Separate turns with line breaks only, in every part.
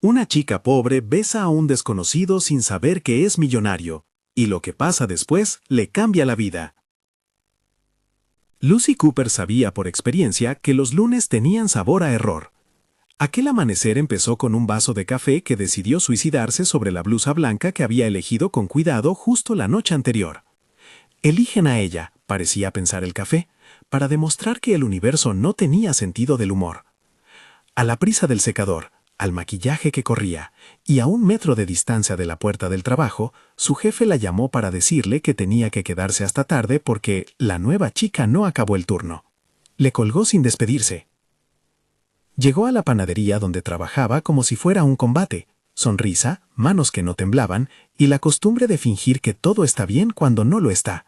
Una chica pobre besa a un desconocido sin saber que es millonario, y lo que pasa después le cambia la vida. Lucy Cooper sabía por experiencia que los lunes tenían sabor a error. Aquel amanecer empezó con un vaso de café que decidió suicidarse sobre la blusa blanca que había elegido con cuidado justo la noche anterior. Eligen a ella, parecía pensar el café, para demostrar que el universo no tenía sentido del humor. A la prisa del secador, al maquillaje que corría, y a 1 metro de distancia de la puerta del trabajo, su jefe la llamó para decirle que tenía que quedarse hasta tarde porque la nueva chica no acabó el turno. Le colgó sin despedirse. Llegó a la panadería donde trabajaba como si fuera un combate, sonrisa, manos que no temblaban y la costumbre de fingir que todo está bien cuando no lo está.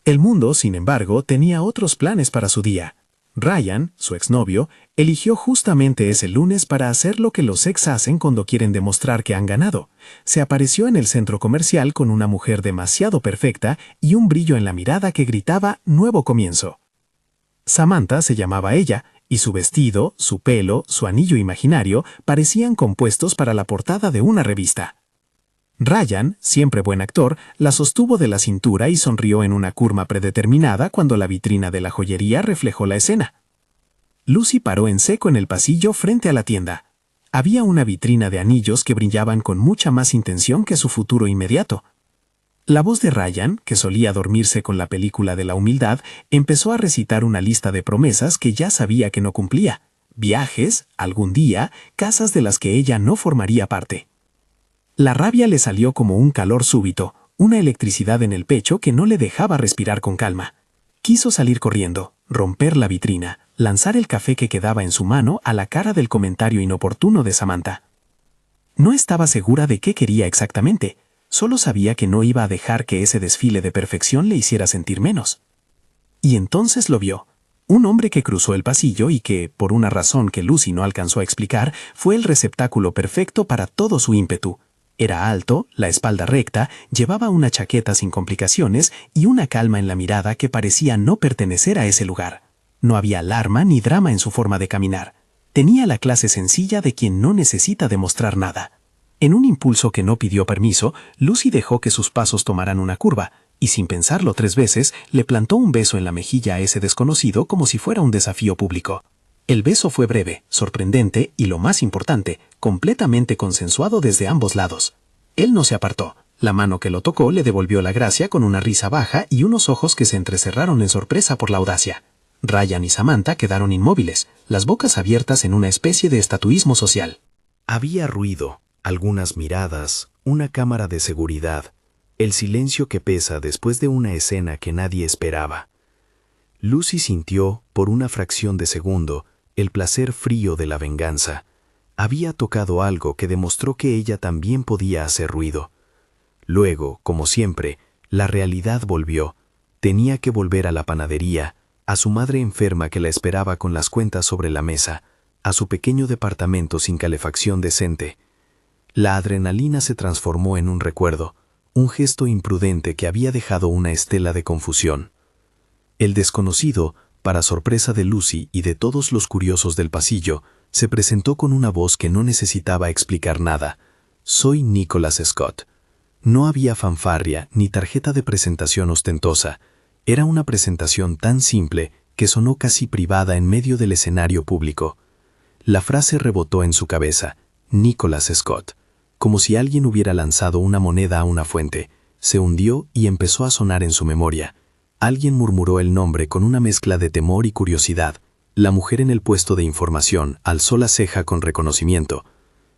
El mundo, sin embargo, tenía otros planes para su día. Ryan, su exnovio, eligió justamente ese lunes para hacer lo que los ex hacen cuando quieren demostrar que han ganado. Se apareció en el centro comercial con una mujer demasiado perfecta y un brillo en la mirada que gritaba «Nuevo comienzo». Samantha se llamaba ella, y su vestido, su pelo, su anillo imaginario parecían compuestos para la portada de una revista. Ryan, siempre buen actor, la sostuvo de la cintura y sonrió en una curva predeterminada cuando la vitrina de la joyería reflejó la escena. Lucy paró en seco en el pasillo frente a la tienda. Había una vitrina de anillos que brillaban con mucha más intención que su futuro inmediato. La voz de Ryan, que solía dormirse con la película de la humildad, empezó a recitar una lista de promesas que ya sabía que no cumplía. Viajes, algún día, casas de las que ella no formaría parte. La rabia le salió como un calor súbito, una electricidad en el pecho que no le dejaba respirar con calma. Quiso salir corriendo, romper la vitrina, lanzar el café que quedaba en su mano a la cara del comentario inoportuno de Samantha. No estaba segura de qué quería exactamente, solo sabía que no iba a dejar que ese desfile de perfección le hiciera sentir menos. Y entonces lo vio. Un hombre que cruzó el pasillo y que, por una razón que Lucy no alcanzó a explicar, fue el receptáculo perfecto para todo su ímpetu. Era alto, la espalda recta, llevaba una chaqueta sin complicaciones y una calma en la mirada que parecía no pertenecer a ese lugar. No había alarma ni drama en su forma de caminar. Tenía la clase sencilla de quien no necesita demostrar nada. En un impulso que no pidió permiso, Lucy dejó que sus pasos tomaran una curva, y sin pensarlo 3 veces, le plantó un beso en la mejilla a ese desconocido como si fuera un desafío público. El beso fue breve, sorprendente y, lo más importante, completamente consensuado desde ambos lados. Él no se apartó. La mano que lo tocó le devolvió la gracia con una risa baja y unos ojos que se entrecerraron en sorpresa por la audacia. Ryan y Samantha quedaron inmóviles, las bocas abiertas en una especie de estatuismo social.
Había ruido, algunas miradas, una cámara de seguridad, el silencio que pesa después de una escena que nadie esperaba. Lucy sintió, por una fracción de segundo, el placer frío de la venganza. Había tocado algo que demostró que ella también podía hacer ruido. Luego, como siempre, la realidad volvió. Tenía que volver a la panadería, a su madre enferma que la esperaba con las cuentas sobre la mesa, a su pequeño departamento sin calefacción decente. La adrenalina se transformó en un recuerdo, un gesto imprudente que había dejado una estela de confusión. El desconocido, para sorpresa de Lucy y de todos los curiosos del pasillo, se presentó con una voz que no necesitaba explicar nada. «Soy Nicholas Scott». No había fanfarria ni tarjeta de presentación ostentosa. Era una presentación tan simple que sonó casi privada en medio del escenario público. La frase rebotó en su cabeza, «Nicholas Scott», como si alguien hubiera lanzado una moneda a una fuente. Se hundió y empezó a sonar en su memoria. Alguien murmuró el nombre con una mezcla de temor y curiosidad. La mujer en el puesto de información alzó la ceja con reconocimiento.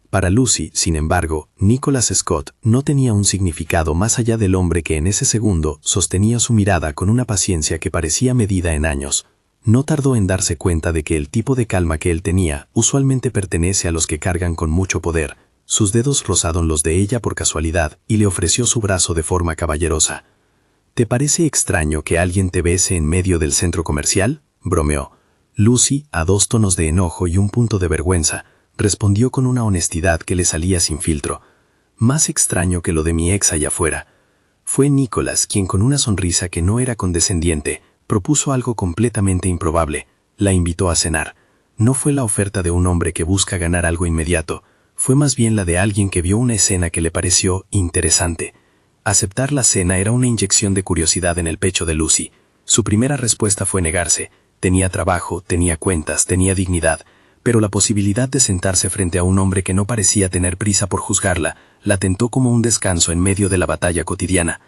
Para Lucy, sin embargo, Nicholas Scott no tenía un significado más allá del hombre que en ese segundo sostenía su mirada con una paciencia que parecía medida en años. No tardó en darse cuenta de que el tipo de calma que él tenía usualmente pertenece a los que cargan con mucho poder. Sus dedos rozaron los de ella por casualidad y le ofreció su brazo de forma caballerosa. «¿Te parece extraño que alguien te bese en medio del centro comercial?», bromeó. Lucy, a 2 tonos de enojo y un punto de vergüenza, respondió con una honestidad que le salía sin filtro. «Más extraño que lo de mi ex allá afuera». Fue Nicholas quien, con una sonrisa que no era condescendiente, propuso algo completamente improbable. La invitó a cenar. No fue la oferta de un hombre que busca ganar algo inmediato, fue más bien la de alguien que vio una escena que le pareció interesante. Aceptar la cena era una inyección de curiosidad en el pecho de Lucy. Su primera respuesta fue negarse. Tenía trabajo, tenía cuentas, tenía dignidad, pero la posibilidad de sentarse frente a un hombre que no parecía tener prisa por juzgarla, la tentó como un descanso en medio de la batalla cotidiana.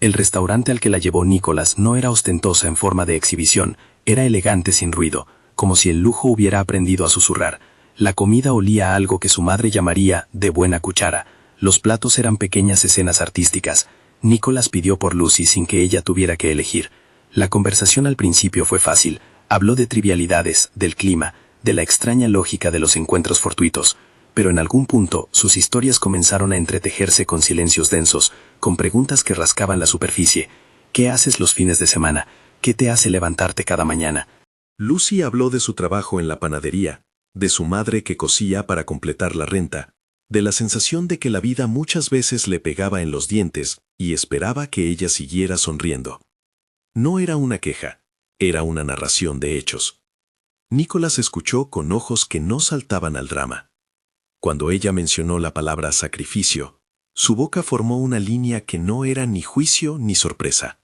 El restaurante al que la llevó Nicholas no era ostentosa en forma de exhibición, era elegante sin ruido, como si el lujo hubiera aprendido a susurrar. La comida olía a algo que su madre llamaría de buena cuchara. Los platos eran pequeñas escenas artísticas. Nicholas pidió por Lucy sin que ella tuviera que elegir. La conversación al principio fue fácil. Habló de trivialidades, del clima, de la extraña lógica de los encuentros fortuitos. Pero en algún punto, sus historias comenzaron a entretejerse con silencios densos, con preguntas que rascaban la superficie. ¿Qué haces los fines de semana? ¿Qué te hace levantarte cada mañana?
Lucy habló de su trabajo en la panadería, de su madre que cosía para completar la renta, de la sensación de que la vida muchas veces le pegaba en los dientes y esperaba que ella siguiera sonriendo. No era una queja, era una narración de hechos. Nicholas escuchó con ojos que no saltaban al drama. Cuando ella mencionó la palabra sacrificio, su boca formó una línea que no era ni juicio ni sorpresa.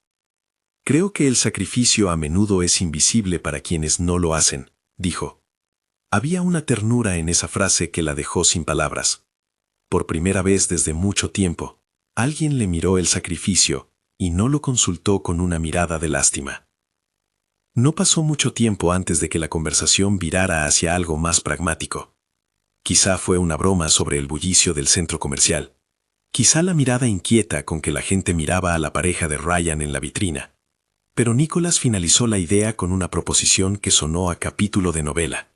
Creo que el sacrificio a menudo es invisible para quienes no lo hacen, dijo. Había una ternura en esa frase que la dejó sin palabras. Por primera vez desde mucho tiempo, alguien le miró el sacrificio y no lo consultó con una mirada de lástima. No pasó mucho tiempo antes de que la conversación virara hacia algo más pragmático. Quizá fue una broma sobre el bullicio del centro comercial. Quizá la mirada inquieta con que la gente miraba a la pareja de Ryan en la vitrina. Pero Nicholas finalizó la idea con una proposición que sonó a capítulo de novela.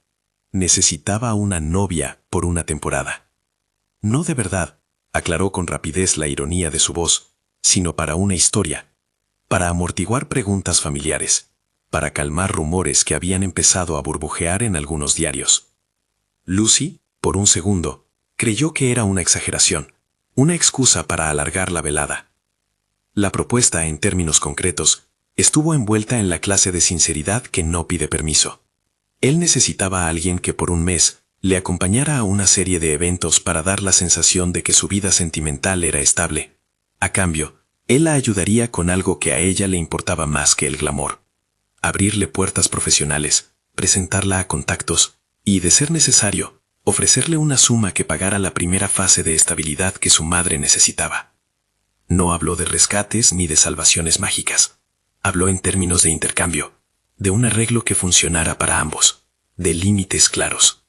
Necesitaba una novia por una temporada. No de verdad, aclaró con rapidez la ironía de su voz, sino para una historia, para amortiguar preguntas familiares, para calmar rumores que habían empezado a burbujear en algunos diarios. Lucy, por un segundo, creyó que era una exageración, una excusa para alargar la velada. La propuesta, en términos concretos, estuvo envuelta en la clase de sinceridad que no pide permiso. Él necesitaba a alguien que por un mes le acompañara a una serie de eventos para dar la sensación de que su vida sentimental era estable. A cambio, él la ayudaría con algo que a ella le importaba más que el glamour. Abrirle puertas profesionales, presentarla a contactos y, de ser necesario, ofrecerle una suma que pagara la primera fase de estabilidad que su madre necesitaba. No habló de rescates ni de salvaciones mágicas. Habló en términos de intercambio, de un arreglo que funcionara para ambos, de límites claros.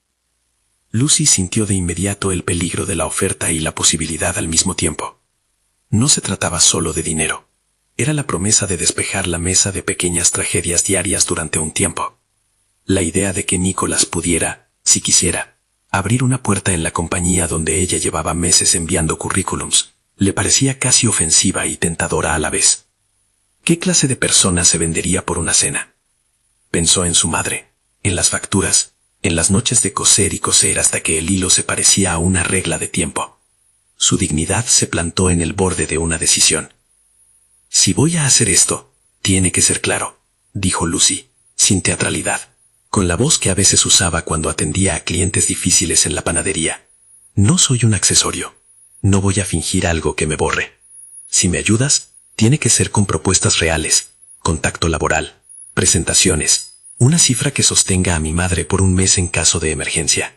Lucy sintió de inmediato el peligro de la oferta y la posibilidad al mismo tiempo. No se trataba solo de dinero. Era la promesa de despejar la mesa de pequeñas tragedias diarias durante un tiempo. La idea de que Nicholas pudiera, si quisiera, abrir una puerta en la compañía donde ella llevaba meses enviando currículums, le parecía casi ofensiva y tentadora a la vez. ¿Qué clase de persona se vendería por una cena? Pensó en su madre, en las facturas, en las noches de coser y coser hasta que el hilo se parecía a una regla de tiempo. Su dignidad se plantó en el borde de una decisión. Si voy a hacer esto, tiene que ser claro, dijo Lucy, sin teatralidad, con la voz que a veces usaba cuando atendía a clientes difíciles en la panadería. No soy un accesorio. No voy a fingir algo que me borre. Si me ayudas, tiene que ser con propuestas reales, contacto laboral, presentaciones, una cifra que sostenga a mi madre por un mes en caso de emergencia.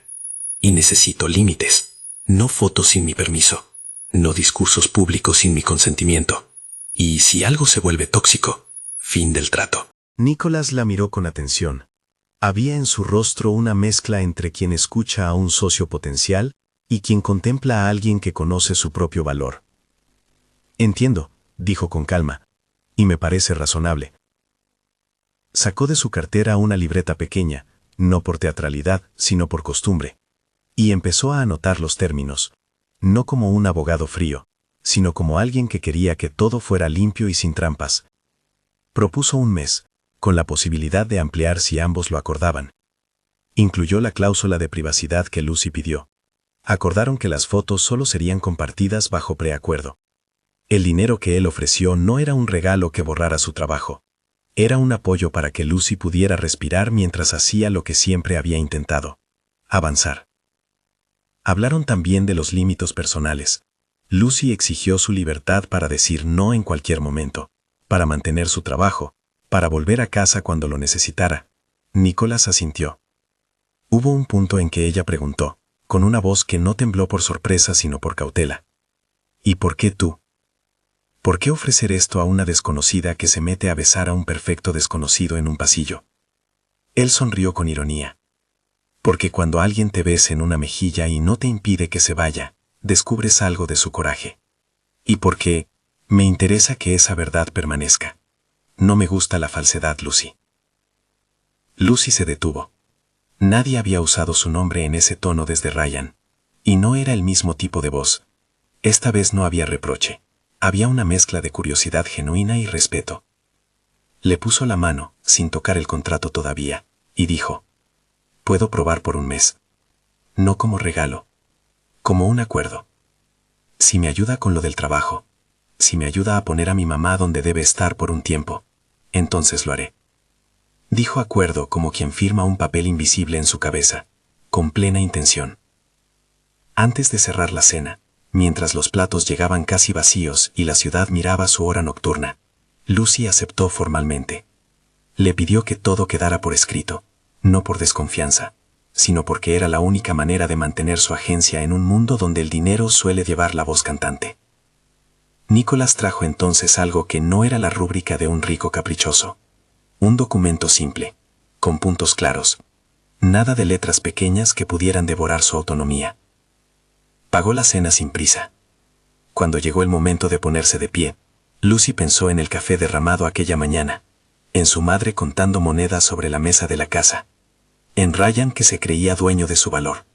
Y necesito límites, no fotos sin mi permiso, no discursos públicos sin mi consentimiento. Y si algo se vuelve tóxico, fin del trato. Nicholas la miró con atención. Había en su rostro una mezcla entre quien escucha a un socio potencial y quien contempla a alguien que conoce su propio valor. Entiendo, dijo con calma, y me parece razonable. Sacó de su cartera una libreta pequeña, no por teatralidad, sino por costumbre, y empezó a anotar los términos, no como un abogado frío, sino como alguien que quería que todo fuera limpio y sin trampas. Propuso un mes, con la posibilidad de ampliar si ambos lo acordaban. Incluyó la cláusula de privacidad que Lucy pidió. Acordaron que las fotos solo serían compartidas bajo preacuerdo. El dinero que él ofreció no era un regalo que borrara su trabajo. Era un apoyo para que Lucy pudiera respirar mientras hacía lo que siempre había intentado: avanzar. Hablaron también de los límites personales. Lucy exigió su libertad para decir no en cualquier momento, para mantener su trabajo, para volver a casa cuando lo necesitara. Nicholas asintió. Hubo un punto en que ella preguntó, con una voz que no tembló por sorpresa sino por cautela: ¿y por qué tú? ¿Por qué ofrecer esto a una desconocida que se mete a besar a un perfecto desconocido en un pasillo? Él sonrió con ironía. Porque cuando alguien te besa en una mejilla y no te impide que se vaya, descubres algo de su coraje. Y porque me interesa que esa verdad permanezca. No me gusta la falsedad, Lucy. Lucy se detuvo. Nadie había usado su nombre en ese tono desde Ryan. Y no era el mismo tipo de voz. Esta vez no había reproche. Había una mezcla de curiosidad genuina y respeto. Le puso la mano, sin tocar el contrato todavía, y dijo: puedo probar por un mes. No como regalo. Como un acuerdo. Si me ayuda con lo del trabajo, si me ayuda a poner a mi mamá donde debe estar por un tiempo, entonces lo haré. Dijo acuerdo como quien firma un papel invisible en su cabeza, con plena intención. Antes de cerrar la cena, mientras los platos llegaban casi vacíos y la ciudad miraba su hora nocturna, Lucy aceptó formalmente. Le pidió que todo quedara por escrito, no por desconfianza, sino porque era la única manera de mantener su agencia en un mundo donde el dinero suele llevar la voz cantante. Nicholas trajo entonces algo que no era la rúbrica de un rico caprichoso. Un documento simple, con puntos claros. Nada de letras pequeñas que pudieran devorar su autonomía. Pagó la cena sin prisa. Cuando llegó el momento de ponerse de pie, Lucy pensó en el café derramado aquella mañana, en su madre contando monedas sobre la mesa de la casa, en Ryan que se creía dueño de su valor.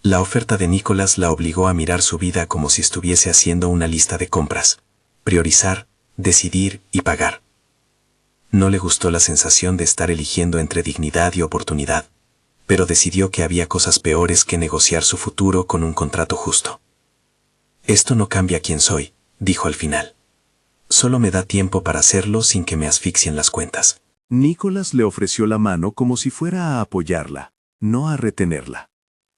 La oferta de Nicholas la obligó a mirar su vida como si estuviese haciendo una lista de compras, priorizar, decidir y pagar. No le gustó la sensación de estar eligiendo entre dignidad y oportunidad, pero decidió que había cosas peores que negociar su futuro con un contrato justo. Esto no cambia quién soy, dijo al final. Solo me da tiempo para hacerlo sin que me asfixien las cuentas.
Nicholas le ofreció la mano como si fuera a apoyarla, no a retenerla.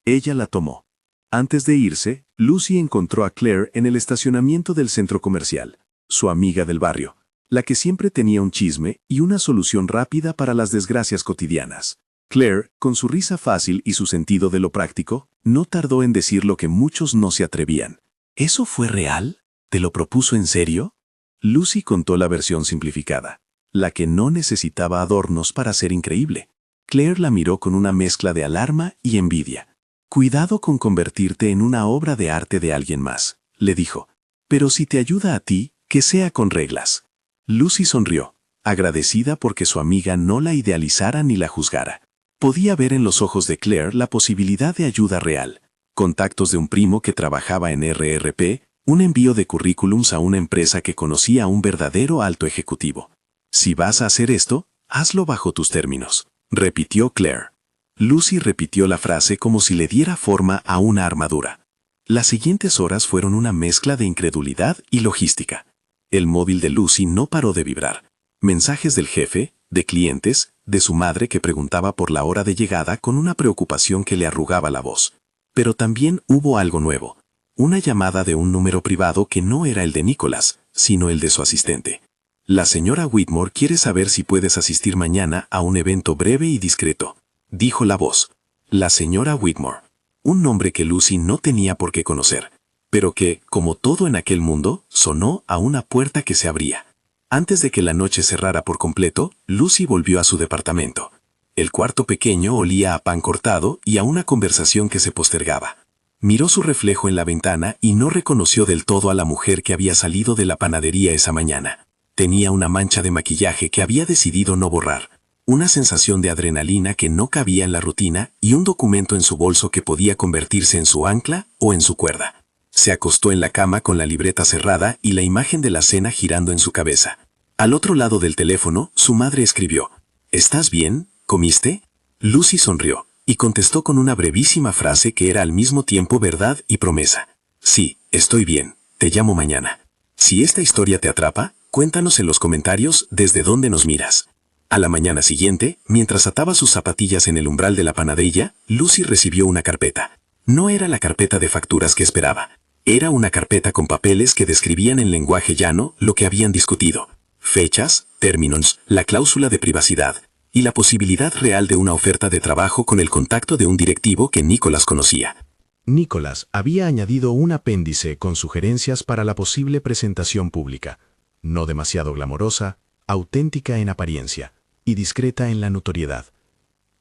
Ella la tomó. Antes de irse, Lucy encontró a Claire en el estacionamiento del centro comercial, su amiga del barrio, la que siempre tenía un chisme y una solución rápida para las desgracias cotidianas. Claire, con su risa fácil y su sentido de lo práctico, no tardó en decir lo que muchos no se atrevían. ¿Eso fue real? ¿Te lo propuso en serio? Lucy contó la versión simplificada, la que no necesitaba adornos para ser increíble. Claire la miró con una mezcla de alarma y envidia. Cuidado con convertirte en una obra de arte de alguien más, le dijo. Pero si te ayuda a ti, que sea con reglas. Lucy sonrió, agradecida porque su amiga no la idealizara ni la juzgara. Podía ver en los ojos de Claire la posibilidad de ayuda real. Contactos de un primo que trabajaba en RRP, un envío de currículums a una empresa que conocía a un verdadero alto ejecutivo. Si vas a hacer esto, hazlo bajo tus términos, repitió Claire. Lucy repitió la frase como si le diera forma a una armadura. Las siguientes horas fueron una mezcla de incredulidad y logística. El móvil de Lucy no paró de vibrar. Mensajes del jefe, de clientes, de su madre que preguntaba por la hora de llegada con una preocupación que le arrugaba la voz. Pero también hubo algo nuevo. Una llamada de un número privado que no era el de Nicholas, sino el de su asistente. La señora Whitmore quiere saber si puedes asistir mañana a un evento breve y discreto, dijo la voz. La señora Whitmore. Un nombre que Lucy no tenía por qué conocer, pero que, como todo en aquel mundo, sonó a una puerta que se abría. Antes de que la noche cerrara por completo, Lucy volvió a su departamento. El cuarto pequeño olía a pan cortado y a una conversación que se postergaba. Miró su reflejo en la ventana y no reconoció del todo a la mujer que había salido de la panadería esa mañana. Tenía una mancha de maquillaje que había decidido no borrar, una sensación de adrenalina que no cabía en la rutina y un documento en su bolso que podía convertirse en su ancla o en su cuerda. Se acostó en la cama con la libreta cerrada y la imagen de la cena girando en su cabeza. Al otro lado del teléfono, su madre escribió: ¿Estás bien? ¿Comiste? Lucy sonrió y contestó con una brevísima frase que era al mismo tiempo verdad y promesa. Sí, estoy bien, te llamo mañana. Si esta historia te atrapa,
Cuéntanos en los comentarios desde dónde nos miras. A la mañana siguiente, mientras ataba sus zapatillas en el umbral de la panadería, Lucy recibió una carpeta. No era la carpeta de facturas que esperaba. Era una carpeta con papeles que describían en lenguaje llano lo que habían discutido. Fechas, términos, la cláusula de privacidad y la posibilidad real de una oferta de trabajo con el contacto de un directivo que Nicholas conocía.
Nicholas había añadido un apéndice con sugerencias para la posible presentación pública. No demasiado glamorosa, auténtica en apariencia y discreta en la notoriedad.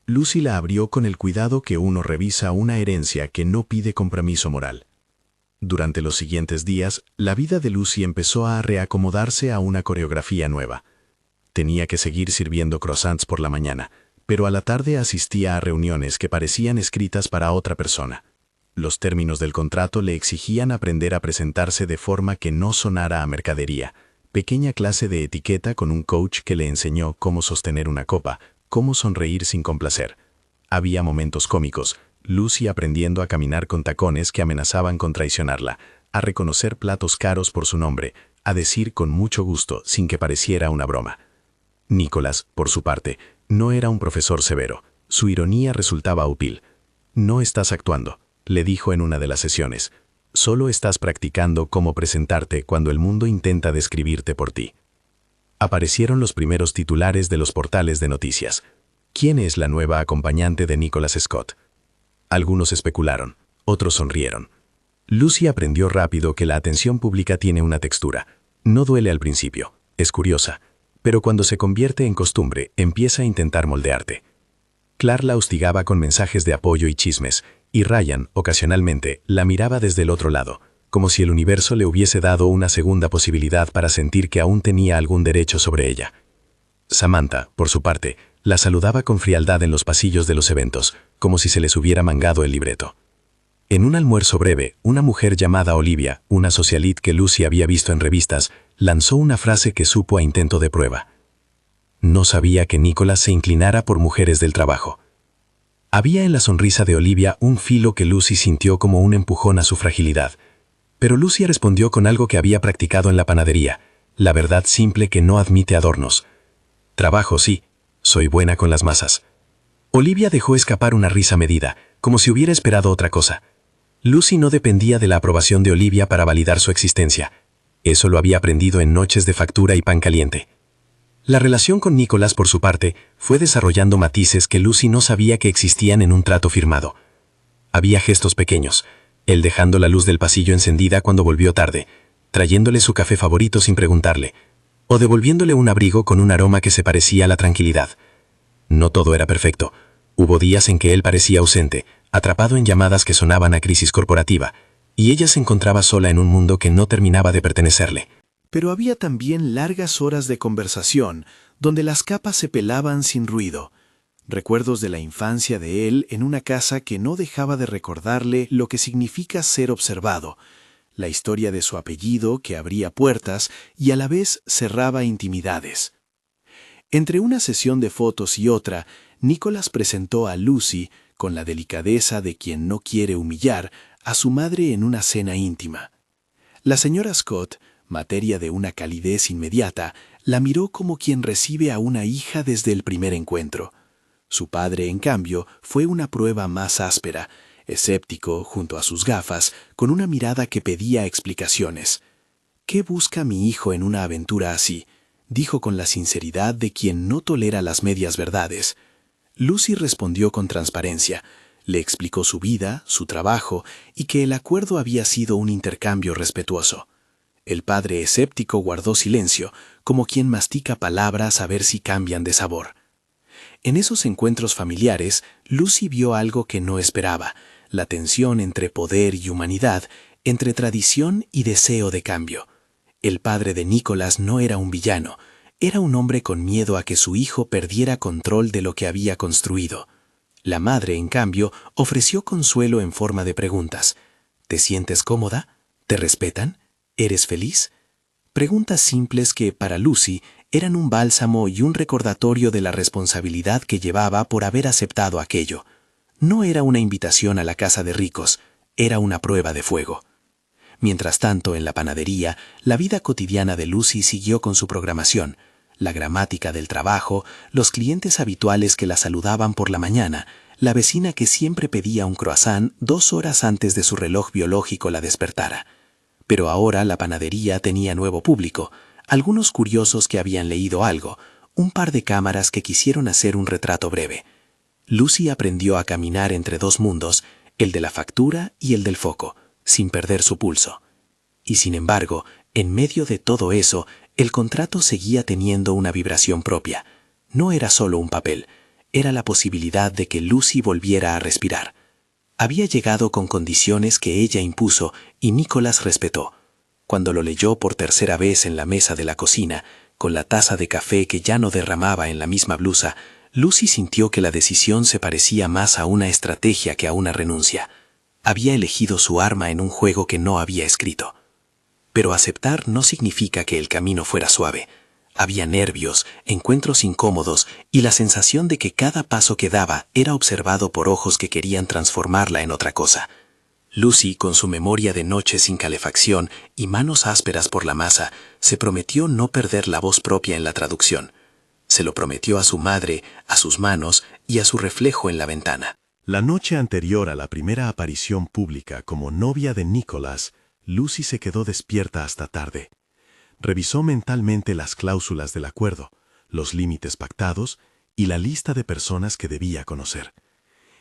Lucy la abrió con el cuidado que uno revisa una herencia que no pide compromiso moral. Durante los siguientes días, la vida de Lucy empezó a reacomodarse a una coreografía nueva. Tenía que seguir sirviendo croissants por la mañana, pero a la tarde asistía a reuniones que parecían escritas para otra persona. Los términos del contrato le exigían aprender a presentarse de forma que no sonara a mercadería. Pequeña clase de etiqueta con un coach que le enseñó cómo sostener una copa, cómo sonreír sin complacer. Había momentos cómicos, Lucy aprendiendo a caminar con tacones que amenazaban con traicionarla, a reconocer platos caros por su nombre, a decir con mucho gusto sin que pareciera una broma. Nicholas, por su parte, no era un profesor severo. Su ironía resultaba útil. «No estás actuando», le dijo en una de las sesiones. «Solo estás practicando cómo presentarte cuando el mundo intenta describirte por ti». Aparecieron los primeros titulares de los portales de noticias. ¿Quién es la nueva acompañante de Nicholas Scott? Algunos especularon, otros sonrieron. Lucy aprendió rápido que la atención pública tiene una textura. No duele al principio, es curiosa, pero cuando se convierte en costumbre, empieza a intentar moldearte. Clark la hostigaba con mensajes de apoyo y chismes, y Ryan, ocasionalmente, la miraba desde el otro lado, como si el universo le hubiese dado una segunda posibilidad para sentir que aún tenía algún derecho sobre ella. Samantha, por su parte, la saludaba con frialdad en los pasillos de los eventos, como si se les hubiera mangado el libreto. En un almuerzo breve, una mujer llamada Olivia, una socialite que Lucy había visto en revistas, lanzó una frase que supo a intento de prueba. No sabía que Nicholas se inclinara por mujeres del trabajo. Había en la sonrisa de Olivia un filo que Lucy sintió como un empujón a su fragilidad. Pero Lucy respondió con algo que había practicado en la panadería, la verdad simple que no admite adornos. Trabajo sí, soy buena con las masas. Olivia dejó escapar una risa medida, como si hubiera esperado otra cosa. Lucy no dependía de la aprobación de Olivia para validar su existencia. Eso lo había aprendido en noches de factura y pan caliente. La relación con Nicholas, por su parte, fue desarrollando matices que Lucy no sabía que existían en un trato firmado. Había gestos pequeños, él dejando la luz del pasillo encendida cuando volvió tarde, trayéndole su café favorito sin preguntarle, o devolviéndole un abrigo con un aroma que se parecía a la tranquilidad. No todo era perfecto. Hubo días en que él parecía ausente, atrapado en llamadas que sonaban a crisis corporativa, y ella se encontraba sola en un mundo que no terminaba de pertenecerle.
Pero había también largas horas de conversación, donde las capas se pelaban sin ruido. Recuerdos de la infancia de él en una casa que no dejaba de recordarle lo que significa ser observado, la historia de su apellido que abría puertas y a la vez cerraba intimidades. Entre una sesión de fotos y otra, Nicholas presentó a Lucy, con la delicadeza de quien no quiere humillar, a su madre en una cena íntima. La señora Scott, materia de una calidez inmediata, la miró como quien recibe a una hija desde el primer encuentro. Su padre, en cambio, fue una prueba más áspera, escéptico junto a sus gafas, con una mirada que pedía explicaciones. ¿Qué busca mi hijo en una aventura así?, dijo con la sinceridad de quien no tolera las medias verdades. Lucy respondió con transparencia. Le explicó su vida, su trabajo, y que el acuerdo había sido un intercambio respetuoso. El padre escéptico guardó silencio, como quien mastica palabras a ver si cambian de sabor. En esos encuentros familiares, Lucy vio algo que no esperaba, la tensión entre poder y humanidad, entre tradición y deseo de cambio. El padre de Nicholas no era un villano, era un hombre con miedo a que su hijo perdiera control de lo que había construido. La madre, en cambio, ofreció consuelo en forma de preguntas. ¿Te sientes cómoda? ¿Te respetan? ¿Eres feliz? Preguntas simples que, para Lucy, eran un bálsamo y un recordatorio de la responsabilidad que llevaba por haber aceptado aquello. No era una invitación a la casa de ricos, era una prueba de fuego.
Mientras tanto, en la panadería, la vida cotidiana de Lucy siguió con su programación, la gramática del trabajo, los clientes habituales que la saludaban por la mañana, la vecina que siempre pedía un croissant 2 horas antes de su reloj biológico la despertara. Pero ahora la panadería tenía nuevo público, algunos curiosos que habían leído algo, un par de cámaras que quisieron hacer un retrato breve. Lucy aprendió a caminar entre 2 mundos, el de la factura y el del foco, sin perder su pulso. Y sin embargo, en medio de todo eso, el contrato seguía teniendo una vibración propia. No era solo un papel, era la posibilidad de que Lucy volviera a respirar. Había llegado con condiciones que ella impuso y Nicholas respetó. Cuando lo leyó por tercera vez en la mesa de la cocina, con la taza de café que ya no derramaba en la misma blusa, Lucy sintió que la decisión se parecía más a una estrategia que a una renuncia. Había elegido su arma en un juego que no había escrito. Pero aceptar no significa que el camino fuera suave. Había nervios, encuentros incómodos y la sensación de que cada paso que daba era observado por ojos que querían transformarla en otra cosa. Lucy, con su memoria de noche sin calefacción y manos ásperas por la masa, se prometió no perder la voz propia en la traducción. Se lo prometió a su madre, a sus manos y a su reflejo en la ventana.
La noche anterior a la primera aparición pública como novia de Nicholas, Lucy se quedó despierta hasta tarde. Revisó mentalmente las cláusulas del acuerdo, los límites pactados y la lista de personas que debía conocer.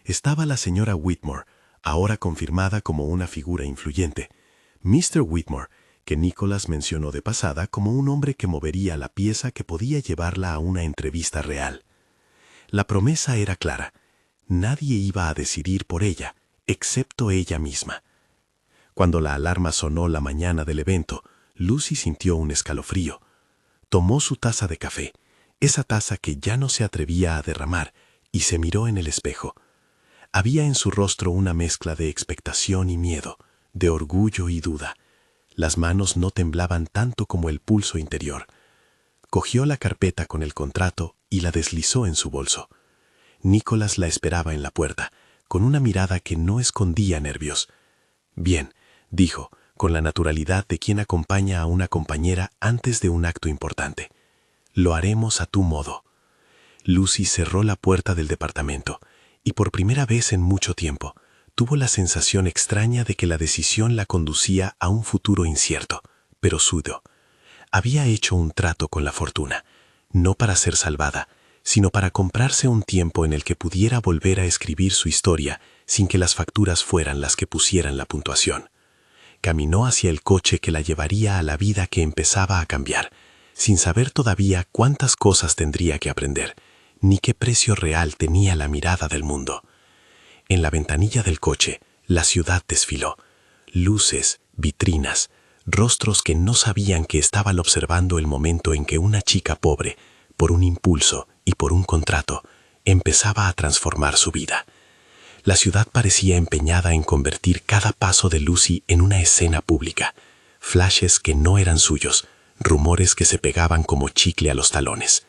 Estaba la señora Whitmore, ahora confirmada como una figura influyente. Mr. Whitmore, que Nicholas mencionó de pasada como un hombre que movería la pieza que podía llevarla a una entrevista real. La promesa era clara. Nadie iba a decidir por ella, excepto ella misma. Cuando la alarma sonó la mañana del evento, Lucy sintió un escalofrío. Tomó su taza de café, esa taza que ya no se atrevía a derramar, y se miró en el espejo. Había en su rostro una mezcla de expectación y miedo, de orgullo y duda. Las manos no temblaban tanto como el pulso interior. Cogió la carpeta con el contrato y la deslizó en su bolso. Nicholas la esperaba en la puerta, con una mirada que no escondía nervios. «Bien», dijo, con la naturalidad de quien acompaña a una compañera antes de un acto importante. «Lo haremos a tu modo». Lucy cerró la puerta del departamento, y por primera vez en mucho tiempo, tuvo la sensación extraña de que la decisión la conducía a un futuro incierto, pero sudo. Había hecho un trato con la fortuna, no para ser salvada, sino para comprarse un tiempo en el que pudiera volver a escribir su historia sin que las facturas fueran las que pusieran la puntuación. Caminó hacia el coche que la llevaría a la vida que empezaba a cambiar, sin saber todavía cuántas cosas tendría que aprender, ni qué precio real tenía la mirada del mundo. En la ventanilla del coche, la ciudad desfiló. Luces, vitrinas, rostros que no sabían que estaban observando el momento en que una chica pobre, por un impulso y por un contrato, empezaba a transformar su vida. La ciudad parecía empeñada en convertir cada paso de Lucy en una escena pública. Flashes que no eran suyos, rumores que se pegaban como chicle a los talones.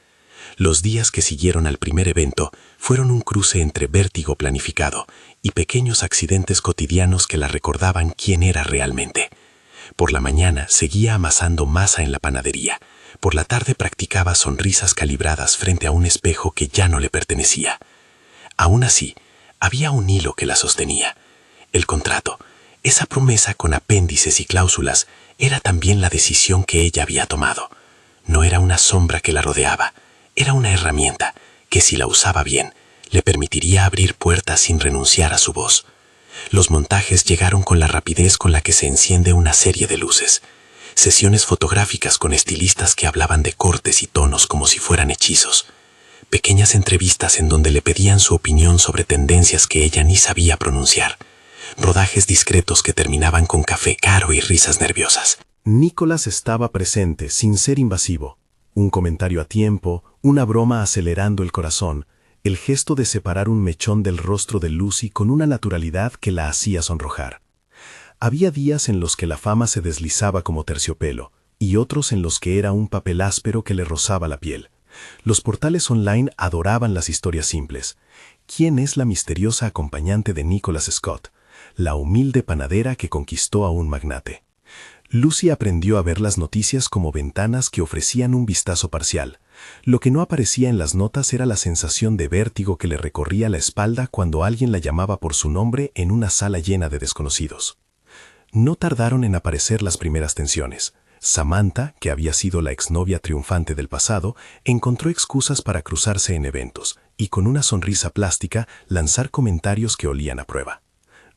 Los días que siguieron al primer evento fueron un cruce entre vértigo planificado y pequeños accidentes cotidianos que la recordaban quién era realmente. Por la mañana seguía amasando masa en la panadería. Por la tarde practicaba sonrisas calibradas frente a un espejo que ya no le pertenecía. Aún así, había un hilo que la sostenía. El contrato, esa promesa con apéndices y cláusulas, era también la decisión que ella había tomado. No era una sombra que la rodeaba, era una herramienta que, si la usaba bien, le permitiría abrir puertas sin renunciar a su voz. Los montajes llegaron con la rapidez con la que se enciende una serie de luces. Sesiones fotográficas con estilistas que hablaban de cortes y tonos como si fueran hechizos. Pequeñas entrevistas en donde le pedían su opinión sobre tendencias que ella ni sabía pronunciar. Rodajes discretos que terminaban con café caro y risas nerviosas. Nicholas estaba presente sin ser invasivo. Un comentario a tiempo, una broma acelerando el corazón, el gesto de separar un mechón del rostro de Lucy con una naturalidad que la hacía sonrojar. Había días en los que la fama se deslizaba como terciopelo, y otros en los que era un papel áspero que le rozaba la piel. Los portales online adoraban las historias simples. ¿Quién es la misteriosa acompañante de Nicholas Scott? La humilde panadera que conquistó a un magnate.
Lucy aprendió a ver las noticias como ventanas que ofrecían un vistazo parcial. Lo que no aparecía en las notas era la sensación de vértigo que le recorría la espalda cuando alguien la llamaba por su nombre en una sala llena de desconocidos. No tardaron en aparecer las primeras tensiones. Samantha, que había sido la exnovia triunfante del pasado, encontró excusas para cruzarse en eventos y con una sonrisa plástica lanzar comentarios que olían a prueba.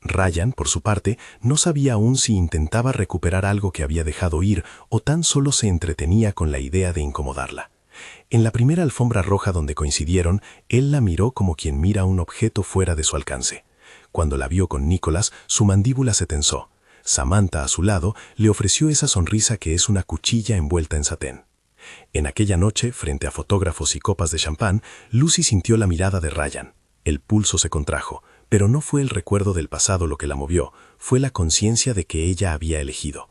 Ryan, por su parte, no sabía aún si intentaba recuperar algo que había dejado ir o tan solo se entretenía con la idea de incomodarla. En la primera alfombra roja donde coincidieron, él la miró como quien mira un objeto fuera de su alcance. Cuando la vio con Nicholas, su mandíbula se tensó. Samantha, a su lado, le ofreció esa sonrisa que es una cuchilla envuelta en satén. En aquella noche, frente a fotógrafos y copas de champán, Lucy sintió la mirada de Ryan. El pulso se contrajo, pero no fue el recuerdo del pasado lo que la movió, fue la conciencia de que ella había elegido.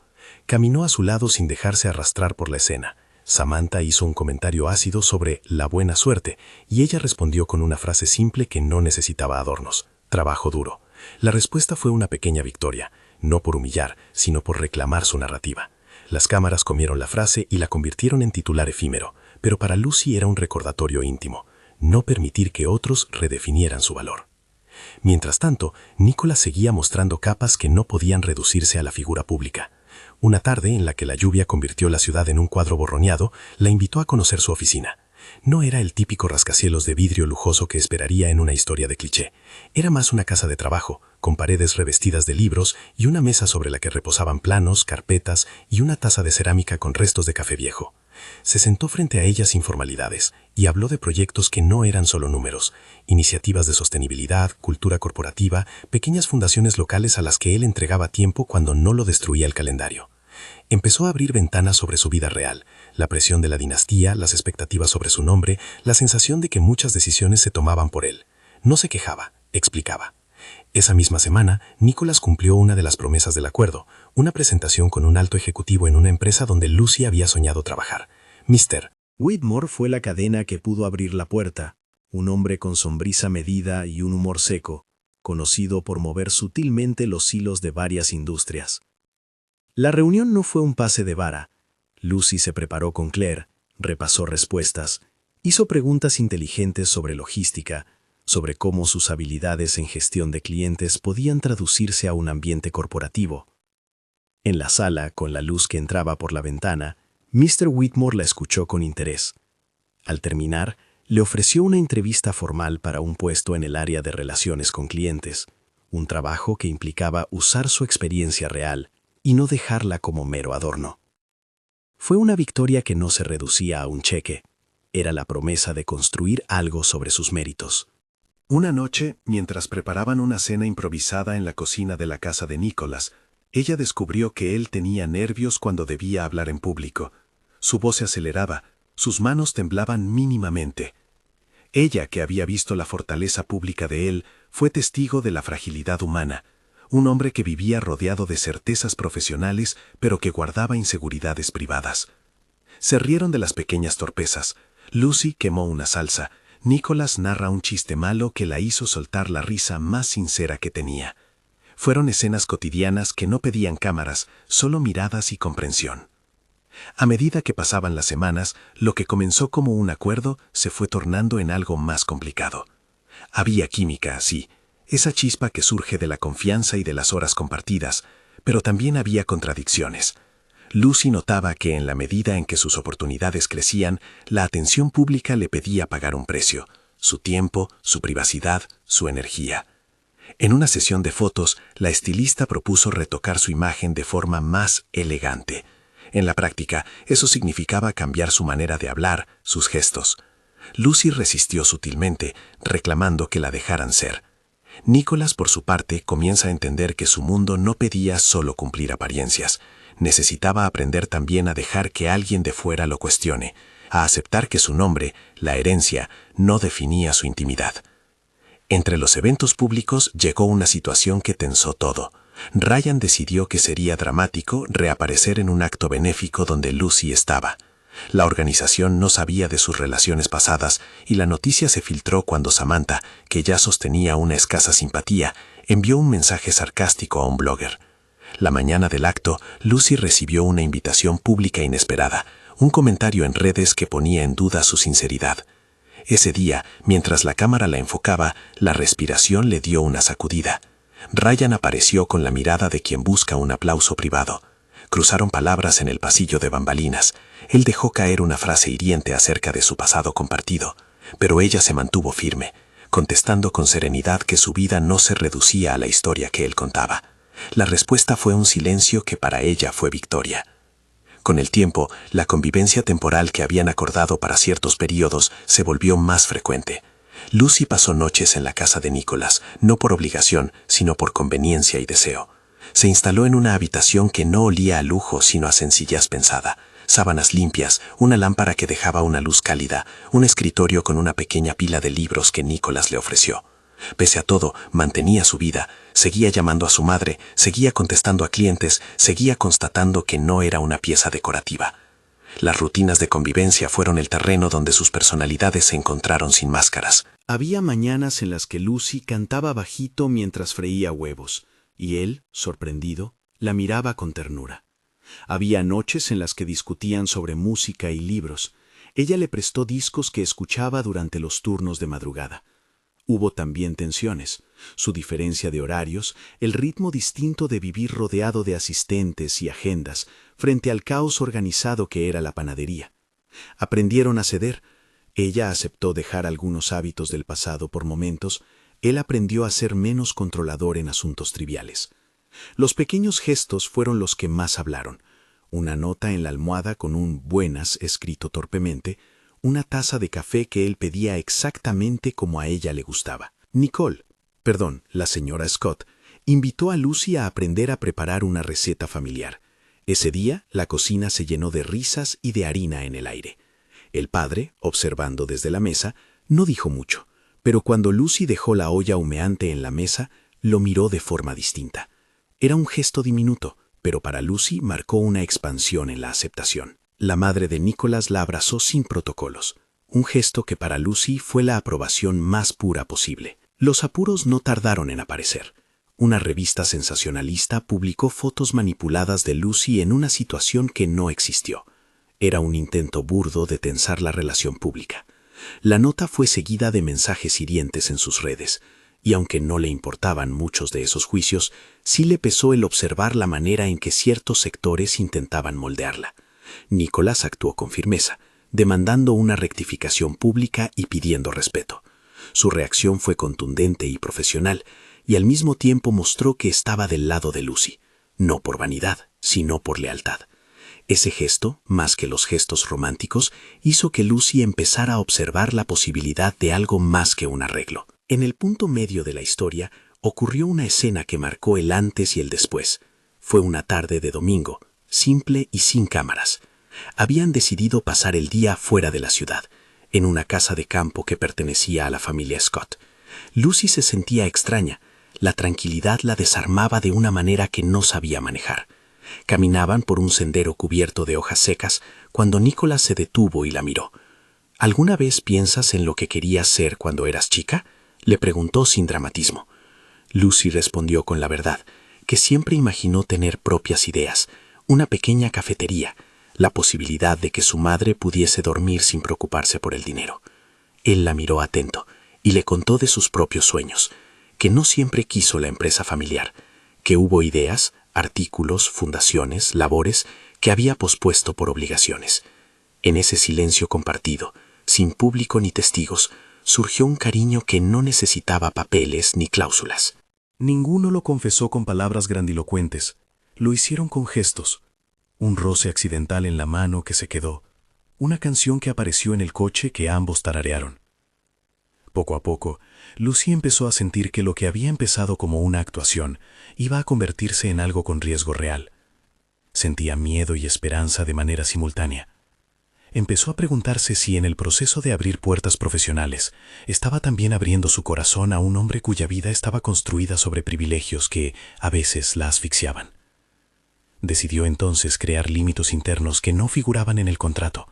Caminó a su lado sin dejarse arrastrar por la escena. Samantha hizo un comentario ácido sobre la buena suerte, y ella respondió con una frase simple que no necesitaba adornos: trabajo duro. La respuesta fue una pequeña victoria, no por humillar, sino por reclamar su narrativa. Las cámaras comieron la frase y la convirtieron en titular efímero, pero para Lucy era un recordatorio íntimo: no permitir que otros redefinieran su valor. Mientras tanto, Nicholas seguía mostrando capas que no podían reducirse a la figura pública. Una tarde en la que la lluvia convirtió la ciudad en un cuadro borroneado, la invitó a conocer su oficina. No era el típico rascacielos de vidrio lujoso que esperaría en una historia de cliché. Era más una casa de trabajo, con paredes revestidas de libros y una mesa sobre la que reposaban planos, carpetas y una taza de cerámica con restos de café viejo. Se sentó frente a ella sin formalidades y habló de proyectos que no eran solo números: iniciativas de sostenibilidad, cultura corporativa, pequeñas fundaciones locales a las que él entregaba tiempo cuando no lo destruía el calendario. Empezó a abrir ventanas sobre su vida real: la presión de la dinastía, las expectativas sobre su nombre, la sensación de que muchas decisiones se tomaban por él. No se quejaba, explicaba. Esa misma semana, Nicholas cumplió una de las promesas del acuerdo: una presentación con un alto ejecutivo en una empresa donde Lucy había soñado trabajar. Mr.
Whitmore fue la cadena que pudo abrir la puerta, un hombre con sonrisa medida y un humor seco, conocido por mover sutilmente los hilos de varias industrias. La reunión no fue un pase de vara. Lucy se preparó con Claire, repasó respuestas, hizo preguntas inteligentes sobre logística, sobre cómo sus habilidades en gestión de clientes podían traducirse a un ambiente corporativo. En la sala, con la luz que entraba por la ventana, Mr. Whitmore la escuchó con interés. Al terminar, le ofreció una entrevista formal para un puesto en el área de relaciones con clientes, un trabajo que implicaba usar su experiencia real y no dejarla como mero adorno. Fue una victoria que no se reducía a un cheque, era la promesa de construir algo sobre sus méritos.
Una noche, mientras preparaban una cena improvisada en la cocina de la casa de Nicholas, ella descubrió que él tenía nervios cuando debía hablar en público. Su voz se aceleraba, sus manos temblaban mínimamente. Ella, que había visto la fortaleza pública de él, fue testigo de la fragilidad humana, un hombre que vivía rodeado de certezas profesionales, pero que guardaba inseguridades privadas. Se rieron de las pequeñas torpezas. Lucy quemó una salsa. Nicholas narra un chiste malo que la hizo soltar la risa más sincera que tenía. Fueron escenas cotidianas que no pedían cámaras, solo miradas y comprensión. A medida que pasaban las semanas, lo que comenzó como un acuerdo se fue tornando en algo más complicado. Había química, sí, esa chispa que surge de la confianza y de las horas compartidas, pero también había contradicciones. Lucy notaba que en la medida en que sus oportunidades crecían, la atención pública le pedía pagar un precio: su tiempo, su privacidad, su energía. En una sesión de fotos, la estilista propuso retocar su imagen de forma más elegante. En la práctica, eso significaba cambiar su manera de hablar, sus gestos. Lucy resistió sutilmente, reclamando que la dejaran ser. Nicholas, por su parte, comienza a entender que su mundo no pedía solo cumplir apariencias. Necesitaba aprender también a dejar que alguien de fuera lo cuestione, a aceptar que su nombre, la herencia, no definía su intimidad. Entre los eventos públicos llegó una situación que tensó todo. Ryan decidió que sería dramático reaparecer en un acto benéfico donde Lucy estaba. La organización no sabía de sus relaciones pasadas y la noticia se filtró cuando Samantha, que ya sostenía una escasa simpatía, envió un mensaje sarcástico a un blogger.
La mañana del acto, Lucy recibió una invitación pública inesperada, un comentario en redes que ponía en duda su sinceridad. Ese día, mientras la cámara la enfocaba, la respiración le dio una sacudida. Ryan apareció con la mirada de quien busca un aplauso privado. Cruzaron palabras en el pasillo de bambalinas. Él dejó caer una frase hiriente acerca de su pasado compartido, pero ella se mantuvo firme, contestando con serenidad que su vida no se reducía a la historia que él contaba. La respuesta fue un silencio que para ella fue victoria. Con el tiempo, la convivencia temporal que habían acordado para ciertos periodos se volvió más frecuente. Lucy pasó noches en la casa de Nicholas, no por obligación, sino por conveniencia y deseo. Se instaló en una habitación que no olía a lujo sino a sencillez pensada. Sábanas limpias, una lámpara que dejaba una luz cálida, un escritorio con una pequeña pila de libros que Nicholas le ofreció. Pese a todo, mantenía su vida, seguía llamando a su madre, seguía contestando a clientes, seguía constatando que no era una pieza decorativa. Las rutinas de convivencia fueron el terreno donde sus personalidades se encontraron sin máscaras.
Había mañanas en las que Lucy cantaba bajito mientras freía huevos, y él, sorprendido, la miraba con ternura. Había noches en las que discutían sobre música y libros. Ella le prestó discos que escuchaba durante los turnos de madrugada. Hubo también tensiones, su diferencia de horarios, el ritmo distinto de vivir rodeado de asistentes y agendas frente al caos organizado que era la panadería. Aprendieron a ceder. Ella aceptó dejar algunos hábitos del pasado por momentos. Él aprendió a ser menos controlador en asuntos triviales. Los pequeños gestos fueron los que más hablaron. Una nota en la almohada con un buenas escrito torpemente, una taza de café que él pedía exactamente como a ella le gustaba. La señora Scott, invitó a Lucy a aprender a preparar una receta familiar. Ese día, la cocina se llenó de risas y de harina en el aire. El padre, observando desde la mesa, no dijo mucho, pero cuando Lucy dejó la olla humeante en la mesa, lo miró de forma distinta. Era un gesto diminuto, pero para Lucy marcó una expansión en la aceptación. La madre de Nicholas la abrazó sin protocolos, un gesto que para Lucy fue la aprobación más pura posible. Los apuros no tardaron en aparecer. Una revista sensacionalista publicó fotos manipuladas de Lucy en una situación que no existió. Era un intento burdo de tensar la relación pública. La nota fue seguida de mensajes hirientes en sus redes, y aunque no le importaban muchos de esos juicios, sí le pesó el observar la manera en que ciertos sectores intentaban moldearla. Nicholas actuó con firmeza, demandando una rectificación pública y pidiendo respeto. Su reacción fue contundente y profesional, y al mismo tiempo mostró que estaba del lado de Lucy, no por vanidad, sino por lealtad. Ese gesto, más que los gestos románticos, hizo que Lucy empezara a observar la posibilidad de algo más que un arreglo. En el punto medio de la historia, ocurrió una escena que marcó el antes y el después. Fue una tarde de domingo, simple y sin cámaras. Habían decidido pasar el día fuera de la ciudad, en una casa de campo que pertenecía a la familia Scott. Lucy se sentía extraña. La tranquilidad la desarmaba de una manera que no sabía manejar. Caminaban por un sendero cubierto de hojas secas cuando Nicholas se detuvo y la miró. ¿Alguna vez piensas en lo que querías ser cuando eras chica?, le preguntó sin dramatismo. Lucy respondió con la verdad, que siempre imaginó tener propias ideas, una pequeña cafetería, la posibilidad de que su madre pudiese dormir sin preocuparse por el dinero. Él la miró atento y le contó de sus propios sueños, que no siempre quiso la empresa familiar, que hubo ideas, artículos, fundaciones, labores que había pospuesto por obligaciones. En ese silencio compartido, sin público ni testigos, surgió un cariño que no necesitaba papeles ni cláusulas.
Ninguno lo confesó con palabras grandilocuentes, lo hicieron con gestos. Un roce accidental en la mano que se quedó, una canción que apareció en el coche que ambos tararearon. Poco a poco, Lucy empezó a sentir que lo que había empezado como una actuación iba a convertirse en algo con riesgo real. Sentía miedo y esperanza de manera simultánea. Empezó a preguntarse si en el proceso de abrir puertas profesionales estaba también abriendo su corazón a un hombre cuya vida estaba construida sobre privilegios que a veces la asfixiaban. Decidió entonces crear límites internos que no figuraban en el contrato,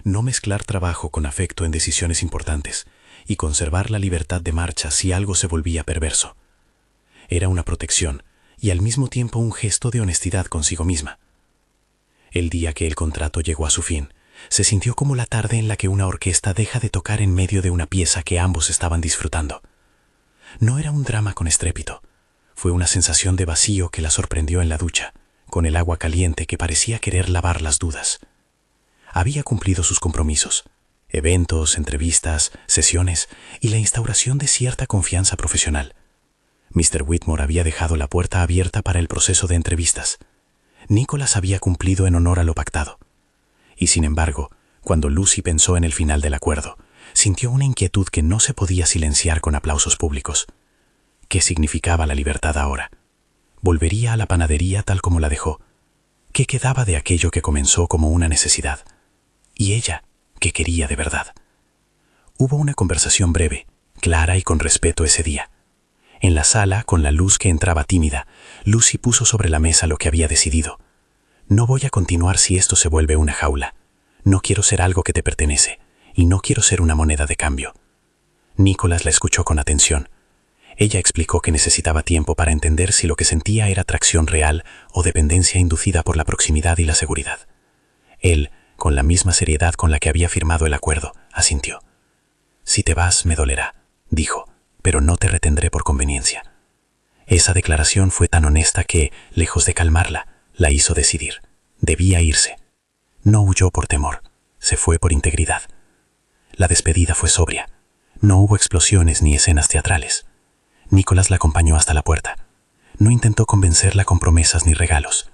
no mezclar trabajo con afecto en decisiones importantes y conservar la libertad de marcha si algo se volvía perverso. Era una protección, y al mismo tiempo un gesto de honestidad consigo misma. El día que el contrato llegó a su fin, se sintió como la tarde en la que una orquesta deja de tocar en medio de una pieza que ambos estaban disfrutando. No era un drama con estrépito, fue una sensación de vacío que la sorprendió en la ducha, con el agua caliente que parecía querer lavar las dudas. Había cumplido sus compromisos, eventos, entrevistas, sesiones y la instauración de cierta confianza profesional. Mr. Whitmore había dejado la puerta abierta para el proceso de entrevistas. Nicholas había cumplido en honor a lo pactado. Y sin embargo, cuando Lucy pensó en el final del acuerdo, sintió una inquietud que no se podía silenciar con aplausos públicos. ¿Qué significaba la libertad ahora? ¿Volvería a la panadería tal como la dejó? ¿Qué quedaba de aquello que comenzó como una necesidad? ¿Y ella, qué quería de verdad? Hubo una conversación breve, clara y con respeto ese día. En la sala, con la luz que entraba tímida, Lucy puso sobre la mesa lo que había decidido. No voy a continuar si esto se vuelve una jaula. No quiero ser algo que te pertenece, y no quiero ser una moneda de cambio. Nicholas la escuchó con atención. Ella explicó que necesitaba tiempo para entender si lo que sentía era atracción real o dependencia inducida por la proximidad y la seguridad. Él, con la misma seriedad con la que había firmado el acuerdo, asintió. «Si te vas, me dolerá», dijo, «pero no te retendré por conveniencia». Esa declaración fue tan honesta que, lejos de calmarla, la hizo decidir. Debía irse. No huyó por temor, se fue por integridad. La despedida fue sobria. No hubo explosiones ni escenas teatrales. Nicholas la acompañó hasta la puerta. No intentó convencerla con promesas ni regalos.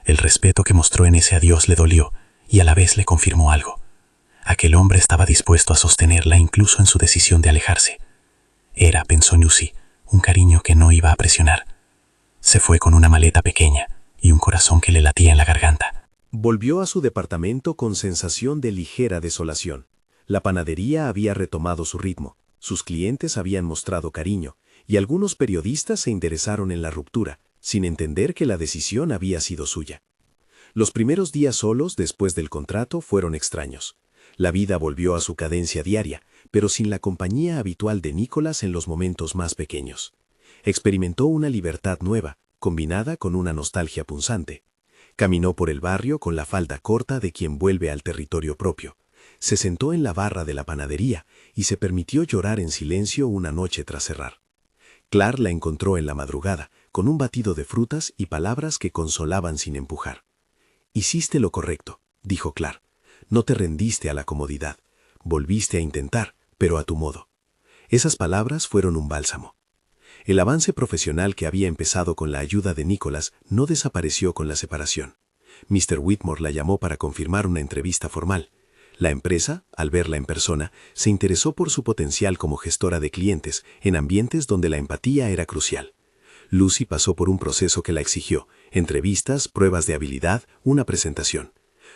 El respeto que mostró en ese adiós le dolió y a la vez le confirmó algo. Aquel hombre estaba dispuesto a sostenerla incluso en su decisión de alejarse. Era, pensó Lucy, un cariño que no iba a presionar. Se fue con una maleta pequeña y un corazón que le latía en la garganta.
Volvió a su departamento con sensación de ligera desolación. La panadería había retomado su ritmo, sus clientes habían mostrado cariño, y algunos periodistas se interesaron en la ruptura, sin entender que la decisión había sido suya. Los primeros días solos después del contrato fueron extraños. La vida volvió a su cadencia diaria, pero sin la compañía habitual de Nicholas en los momentos más pequeños. Experimentó una libertad nueva, combinada con una nostalgia punzante. Caminó por el barrio con la falda corta de quien vuelve al territorio propio. Se sentó en la barra de la panadería y se permitió llorar en silencio una noche tras cerrar. Clark la encontró en la madrugada, con un batido de frutas y palabras que consolaban sin empujar. «Hiciste lo correcto», dijo Clark. «No te rendiste a la comodidad. Volviste a intentar, pero a tu modo». Esas palabras fueron un bálsamo. El avance profesional que había empezado con la ayuda de Nicholas no desapareció con la separación. Mr. Whitmore la llamó para confirmar una entrevista formal. La empresa, al verla en persona, se interesó por su potencial como gestora de clientes en ambientes donde la empatía era crucial. Lucy pasó por un proceso que la exigió: entrevistas, pruebas de habilidad, una presentación.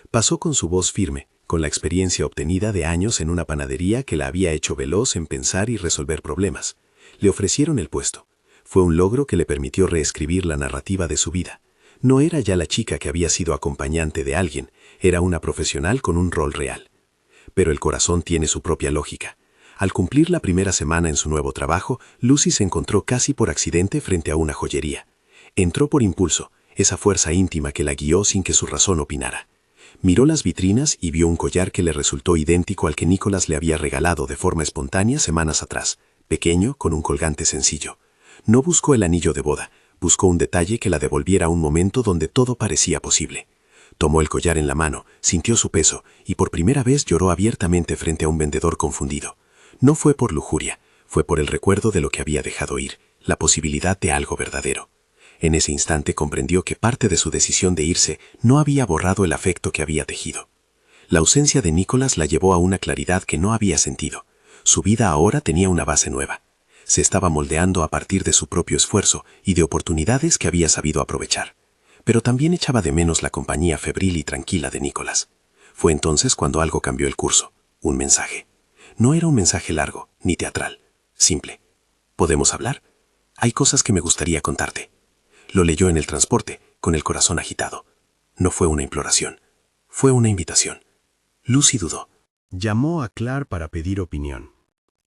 Pasó con su voz firme, con la experiencia obtenida de años en una panadería que la había hecho veloz en pensar y resolver problemas. Le ofrecieron el puesto. Fue un logro que le permitió reescribir la narrativa de su vida. No era ya la chica que había sido acompañante de alguien, era una profesional con un rol real. Pero el corazón tiene su propia lógica. Al cumplir la primera semana en su nuevo trabajo, Lucy se encontró casi por accidente frente a una joyería. Entró por impulso, esa fuerza íntima que la guió sin que su razón opinara. Miró las vitrinas y vio un collar que le resultó idéntico al que Nicholas le había regalado de forma espontánea semanas atrás, pequeño, con un colgante sencillo. No buscó el anillo de boda, buscó un detalle que la devolviera a un momento donde todo parecía posible. Tomó el collar en la mano, sintió su peso y por primera vez lloró abiertamente frente a un vendedor confundido. No fue por lujuria, fue por el recuerdo de lo que había dejado ir, la posibilidad de algo verdadero. En ese instante comprendió que parte de su decisión de irse no había borrado el afecto que había tejido. La ausencia de Nicholas la llevó a una claridad que no había sentido. Su vida ahora tenía una base nueva. Se estaba moldeando a partir de su propio esfuerzo y de oportunidades que había sabido aprovechar. Pero también echaba de menos la compañía febril y tranquila de Nicholas. Fue entonces cuando algo cambió el curso. Un mensaje. No era un mensaje largo, ni teatral. Simple. ¿Podemos hablar? Hay cosas que me gustaría contarte. Lo leyó en el transporte, con el corazón agitado. No fue una imploración. Fue una invitación. Lucy dudó.
Llamó a Clark para pedir opinión.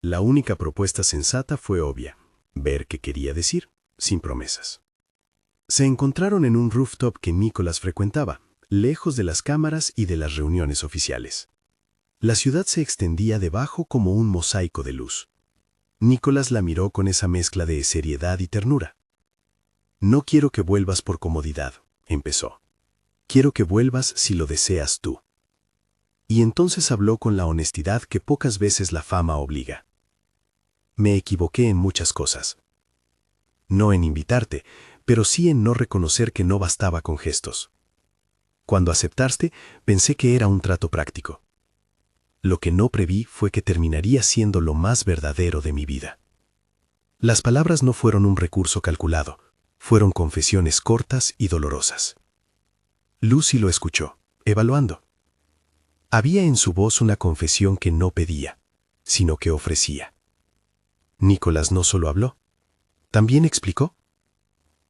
La única propuesta sensata fue obvia: ver qué quería decir, sin promesas. Se encontraron en un rooftop que Nicholas frecuentaba, lejos de las cámaras y de las reuniones oficiales. La ciudad se extendía debajo como un mosaico de luz. Nicholas la miró con esa mezcla de seriedad y ternura. «No quiero que vuelvas por comodidad», empezó. «Quiero que vuelvas si lo deseas tú». Y entonces habló con la honestidad que pocas veces la fama obliga. «Me equivoqué en muchas cosas. No en invitarte, pero sí en no reconocer que no bastaba con gestos. Cuando aceptaste, pensé que era un trato práctico. Lo que no preví fue que terminaría siendo lo más verdadero de mi vida». Las palabras no fueron un recurso calculado, fueron confesiones cortas y dolorosas. Lucy lo escuchó, evaluando. Había en su voz una confesión que no pedía, sino que ofrecía. Nicholas no solo habló, también explicó.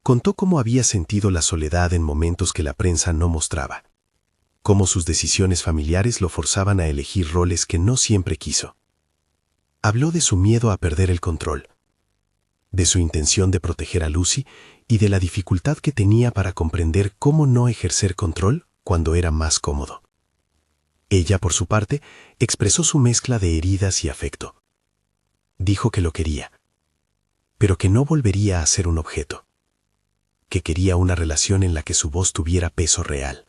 Contó cómo había sentido la soledad en momentos que la prensa no mostraba, cómo sus decisiones familiares lo forzaban a elegir roles que no siempre quiso. Habló de su miedo a perder el control, de su intención de proteger a Lucy y de la dificultad que tenía para comprender cómo no ejercer control cuando era más cómodo. Ella, por su parte, expresó su mezcla de heridas y afecto. Dijo que lo quería, pero que no volvería a ser un objeto, que quería una relación en la que su voz tuviera peso real.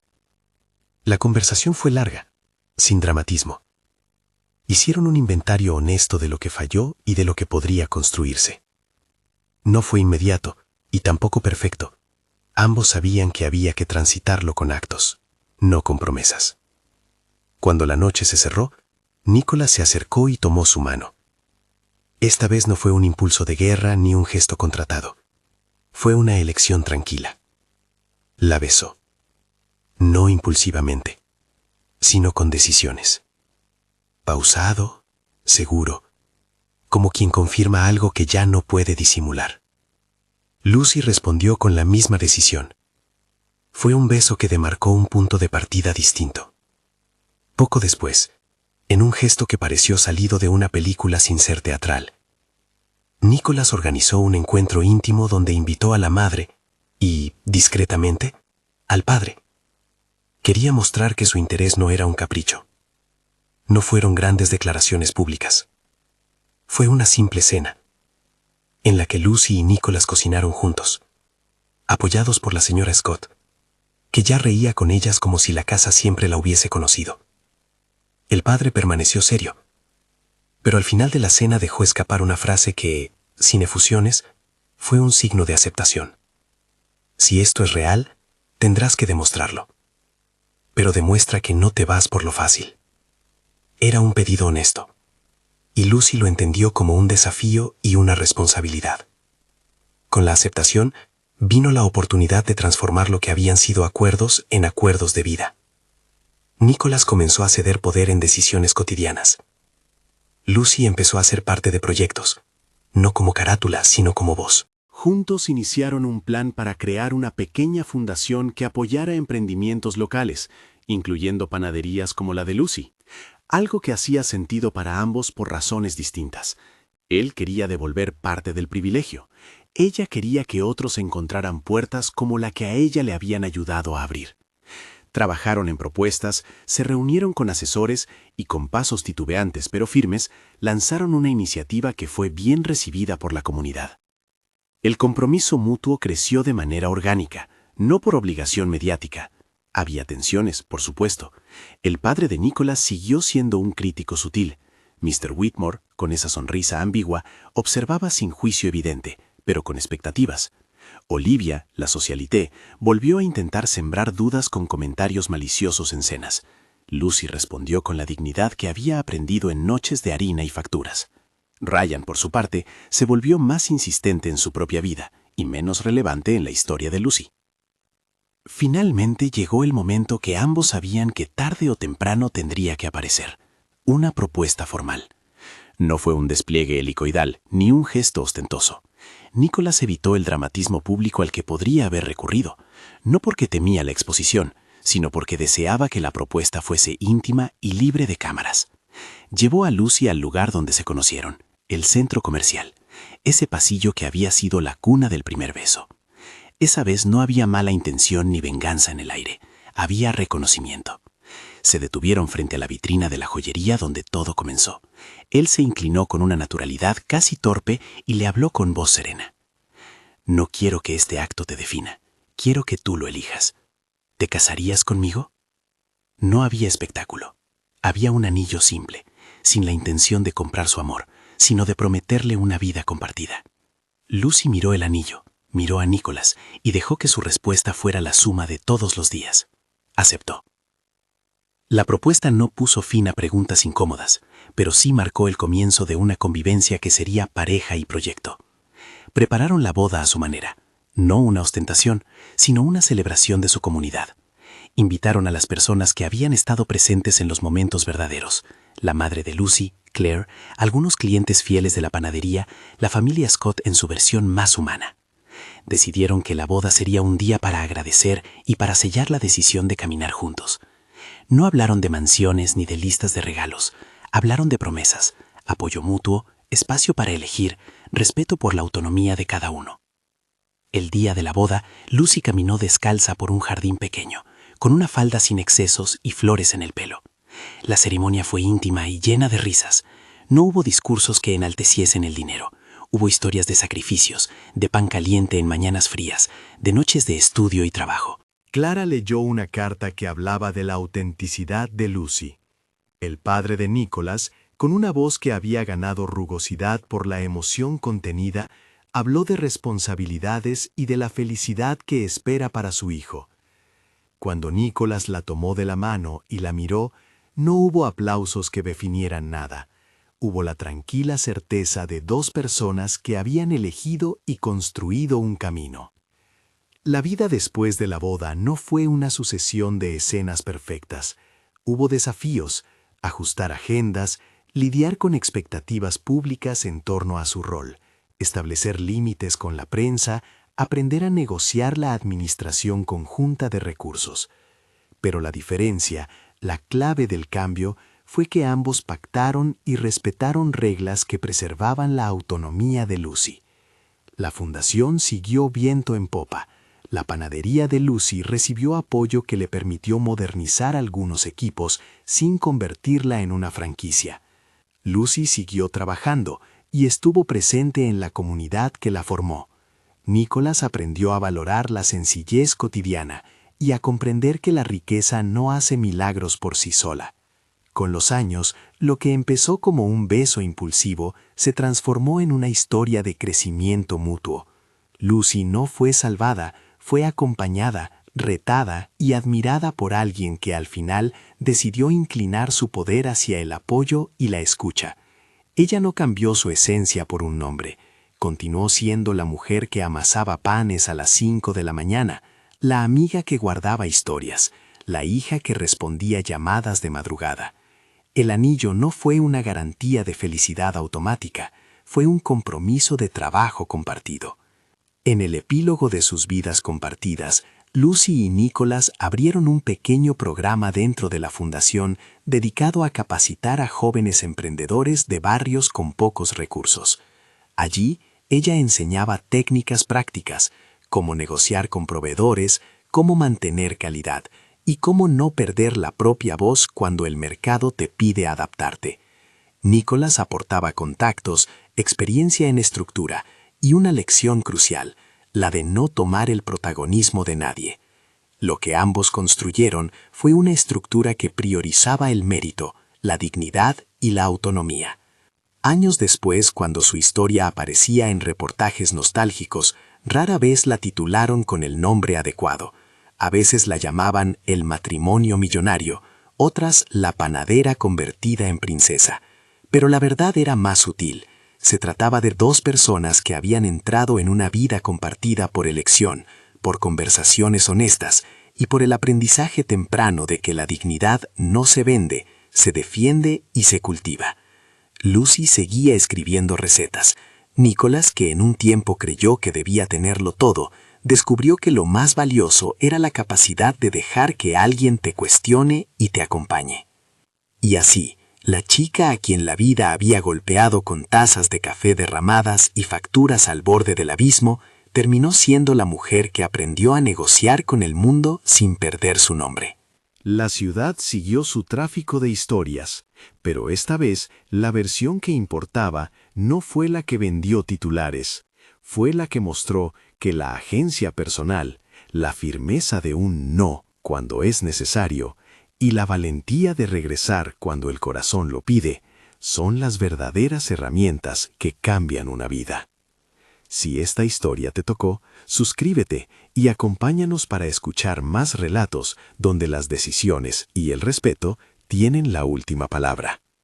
La conversación fue larga, sin dramatismo. Hicieron un inventario honesto de lo que falló y de lo que podría construirse. No fue inmediato, y tampoco perfecto. Ambos sabían que había que transitarlo con actos, no con promesas. Cuando la noche se cerró, Nicholas se acercó y tomó su mano. Esta vez no fue un impulso de guerra ni un gesto contratado. Fue una elección tranquila. La besó. No impulsivamente, sino con decisiones. Pausado, seguro, como quien confirma algo que ya no puede disimular. Lucy respondió con la misma decisión. Fue un beso que demarcó un punto de partida distinto. Poco después, en un gesto que pareció salido de una película sin ser teatral, Nicholas organizó un encuentro íntimo donde invitó a la madre y, discretamente, al padre. Quería mostrar que su interés no era un capricho. No fueron grandes declaraciones públicas. Fue una simple cena, en la que Lucy y Nicholas cocinaron juntos, apoyados por la señora Scott, que ya reía con ellas como si la casa siempre la hubiese conocido. El padre permaneció serio, pero al final de la cena dejó escapar una frase que, sin efusiones, fue un signo de aceptación. Si esto es real, tendrás que demostrarlo. Pero demuestra que no te vas por lo fácil. Era un pedido honesto, y Lucy lo entendió como un desafío y una responsabilidad. Con la aceptación, vino la oportunidad de transformar lo que habían sido acuerdos en acuerdos de vida. Nicholas comenzó a ceder poder en decisiones cotidianas. Lucy empezó a ser parte de proyectos, no como carátula, sino como voz.
Juntos iniciaron un plan para crear una pequeña fundación que apoyara emprendimientos locales, incluyendo panaderías como la de Lucy, algo que hacía sentido para ambos por razones distintas. Él quería devolver parte del privilegio. Ella quería que otros encontraran puertas como la que a ella le habían ayudado a abrir. Trabajaron en propuestas, se reunieron con asesores y con pasos titubeantes pero firmes, lanzaron una iniciativa que fue bien recibida por la comunidad. El compromiso mutuo creció de manera orgánica, no por obligación mediática. Había tensiones, por supuesto. El padre de Nicholas siguió siendo un crítico sutil. Mr. Whitmore, con esa sonrisa ambigua, observaba sin juicio evidente, pero con expectativas. Olivia, la socialité, volvió a intentar sembrar dudas con comentarios maliciosos en cenas. Lucy respondió con la dignidad que había aprendido en noches de harina y facturas. Ryan, por su parte, se volvió más insistente en su propia vida y menos relevante en la historia de Lucy. Finalmente llegó el momento que ambos sabían que tarde o temprano tendría que aparecer: una propuesta formal. No fue un despliegue helicoidal ni un gesto ostentoso. Nicholas evitó el dramatismo público al que podría haber recurrido, no porque temía la exposición, sino porque deseaba que la propuesta fuese íntima y libre de cámaras. Llevó a Lucy al lugar donde se conocieron, el centro comercial, ese pasillo que había sido la cuna del primer beso.
Esa vez no había mala intención ni venganza en el aire, había reconocimiento. Se detuvieron frente a la vitrina de la joyería donde todo comenzó. Él se inclinó con una naturalidad casi torpe y le habló con voz serena. No quiero que este acto te defina, quiero que tú lo elijas. ¿Te casarías conmigo? No había espectáculo. Había un anillo simple, sin la intención de comprar su amor, sino de prometerle una vida compartida. Lucy miró el anillo, miró a Nicholas y dejó que su respuesta fuera la suma de todos los días. Aceptó. La propuesta no puso fin a preguntas incómodas, pero sí marcó el comienzo de una convivencia que sería pareja y proyecto. Prepararon la boda a su manera, no una ostentación, sino una celebración de su comunidad. Invitaron a las personas que habían estado presentes en los momentos verdaderos, la madre de Lucy, Claire, algunos clientes fieles de la panadería, la familia Scott en su versión más humana. Decidieron que la boda sería un día para agradecer y para sellar la decisión de caminar juntos. No hablaron de mansiones ni de listas de regalos, hablaron de promesas, apoyo mutuo, espacio para elegir, respeto por la autonomía de cada uno. El día de la boda, Lucy caminó descalza por un jardín pequeño, con una falda sin excesos y flores en el pelo. La ceremonia fue íntima y llena de risas. No hubo discursos que enalteciesen el dinero. Hubo historias de sacrificios, de pan caliente en mañanas frías, de noches de estudio y trabajo.
Clara leyó una carta que hablaba de la autenticidad de Lucy. El padre de Nicholas, con una voz que había ganado rugosidad por la emoción contenida, habló de responsabilidades y de la felicidad que espera para su hijo. Cuando Nicholas la tomó de la mano y la miró, no hubo aplausos que definieran nada. Hubo la tranquila certeza de dos personas que habían elegido y construido un camino. La vida después de la boda no fue una sucesión de escenas perfectas. Hubo desafíos, ajustar agendas, lidiar con expectativas públicas en torno a su rol, establecer límites con la prensa, aprender a negociar la administración conjunta de recursos. Pero la diferencia, la clave del cambio, fue que ambos pactaron y respetaron reglas que preservaban la autonomía de Lucy. La fundación siguió viento en popa. La panadería de Lucy recibió apoyo que le permitió modernizar algunos equipos sin convertirla en una franquicia. Lucy siguió trabajando y estuvo presente en la comunidad que la formó. Nicholas aprendió a valorar la sencillez cotidiana y a comprender que la riqueza no hace milagros por sí sola. Con los años, lo que empezó como un beso impulsivo se transformó en una historia de crecimiento mutuo. Lucy no fue salvada, fue acompañada, retada y admirada por alguien que al final decidió inclinar su poder hacia el apoyo y la escucha. Ella no cambió su esencia por un nombre. Continuó siendo la mujer que amasaba panes a las 5 de la mañana, la amiga que guardaba historias, la hija que respondía llamadas de madrugada. El anillo no fue una garantía de felicidad automática, fue un compromiso de trabajo compartido. En el epílogo de sus vidas compartidas, Lucy y Nicholas abrieron un pequeño programa dentro de la fundación dedicado a capacitar a jóvenes emprendedores de barrios con pocos recursos. Allí, ella enseñaba técnicas prácticas, cómo negociar con proveedores, cómo mantener calidad y cómo no perder la propia voz cuando el mercado te pide adaptarte. Nicholas aportaba contactos, experiencia en estructura y una lección crucial, la de no tomar el protagonismo de nadie. Lo que ambos construyeron fue una estructura que priorizaba el mérito, la dignidad y la autonomía. Años después, cuando su historia aparecía en reportajes nostálgicos, rara vez la titularon con el nombre adecuado. A veces la llamaban el matrimonio millonario, otras la panadera convertida en princesa. Pero la verdad era más sutil. Se trataba de dos personas que habían entrado en una vida compartida por elección, por conversaciones honestas y por el aprendizaje temprano de que la dignidad no se vende, se defiende y se cultiva. Lucy seguía escribiendo recetas. Nicholas, que en un tiempo creyó que debía tenerlo todo, descubrió que lo más valioso era la capacidad de dejar que alguien te cuestione y te acompañe. Y así, la chica a quien la vida había golpeado con tazas de café derramadas y facturas al borde del abismo,
terminó siendo la mujer que aprendió a negociar con el mundo sin perder su nombre.
La ciudad siguió su tráfico de historias, pero esta vez la versión que importaba no fue la que vendió titulares, fue la que mostró que la agencia personal, la firmeza de un no cuando es necesario y la valentía de regresar cuando el corazón lo pide, son las verdaderas herramientas que cambian una vida. Si esta historia te tocó, suscríbete y acompáñanos para escuchar más relatos donde las decisiones y el respeto tienen la última palabra.